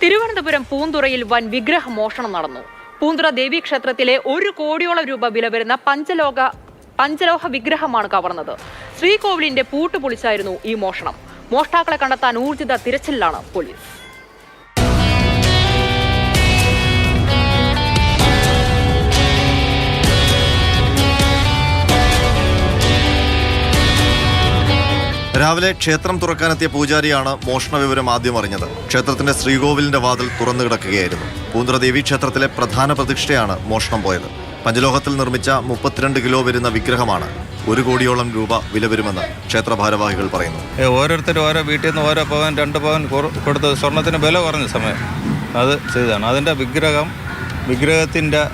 തിരുവനന്തപുരം പൂന്തുറയിൽ വൻ വിഗ്രഹ മോഷണം നടന്നു. പൂന്തുറ ദേവീക്ഷേത്രത്തിലെ 1 കോടിയോളം രൂപ വില വരുന്ന പഞ്ചലോഹ വിഗ്രഹമാണ് കവർന്നത്. ശ്രീകോവിലിന്റെ പൂട്ട് പൊളിച്ചായിരുന്നു ഈ മോഷണം. മോഷ്ടാക്കളെ കണ്ടെത്താൻ ഊർജിത തിരച്ചിലാണ് പോലീസ്. രാവിലെ ക്ഷേത്രം തുറക്കാനെത്തിയ പൂജാരിയാണ് മോഷണ വിവരം ആദ്യം അറിഞ്ഞത്. ക്ഷേത്രത്തിന്റെ ശ്രീകോവിലിന്റെ വാതിൽ തുറന്നു കിടക്കുകയായിരുന്നു. പൂന്തുറ ദേവി ക്ഷേത്രത്തിലെ പ്രധാന പ്രതിഷ്ഠയാണ് മോഷണം പോയത്. പഞ്ചലോഹത്തിൽ നിർമ്മിച്ച 32 കിലോ വരുന്ന വിഗ്രഹമാണ് 1 കോടിയോളം രൂപ വില വരുമെന്ന് ക്ഷേത്ര ഭാരവാഹികൾ പറയുന്നു. ഓരോരുത്തരും ഓരോ വീട്ടിൽ നിന്ന് ഓരോ പവൻ 2 പവൻ കൊടുത്ത് സ്വർണത്തിന് വില കുറഞ്ഞ സമയം അത് ചെയ്തതാണ്. അതിൻ്റെ വിഗ്രഹത്തിൻ്റെ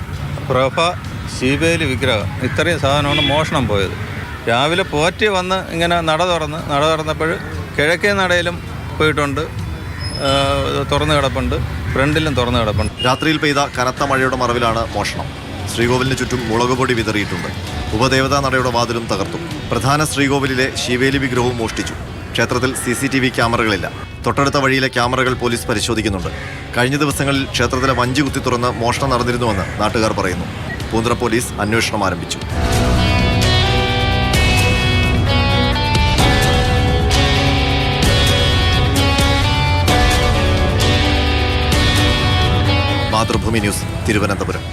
പ്രഭ ശീവേലി വിഗ്രഹം ഇത്രയും സാധനമാണ് മോഷണം പോയത്. രാവിലെ പോറ്റി വന്ന് ഇങ്ങനെ നട തുറന്നപ്പോൾ കിഴക്കേ നടയിലും പോയിട്ടുണ്ട്, തുറന്നു കിടപ്പുണ്ട്, ഫ്രണ്ടിലും തുറന്നു കിടപ്പുണ്ട്. രാത്രിയിൽ പെയ്ത കനത്ത മഴയുടെ മറവിലാണ് മോഷണം. ശ്രീകോവിലിന് ചുറ്റും മുളകുപൊടി വിതറിയിട്ടുണ്ട്. ഉപദേവതാ നടയുടെ വാതിലും തകർത്തു. പ്രധാന ശ്രീകോവിലിലെ ശിവേലി വിഗ്രഹവും മോഷ്ടിച്ചു. ക്ഷേത്രത്തിൽ CCTV ക്യാമറകളില്ല. തൊട്ടടുത്ത വഴിയിലെ ക്യാമറകൾ പോലീസ് പരിശോധിക്കുന്നുണ്ട്. കഴിഞ്ഞ ദിവസങ്ങളിൽ ക്ഷേത്രത്തിലെ വഞ്ചി കുത്തി തുറന്ന് മോഷണം നടന്നിരുന്നുവെന്ന് നാട്ടുകാർ പറയുന്നു. പൂന്തുറ പോലീസ് അന്വേഷണം ആരംഭിച്ചു. മാതൃഭൂമി ന്യൂസ്, തിരുവനന്തപുരം.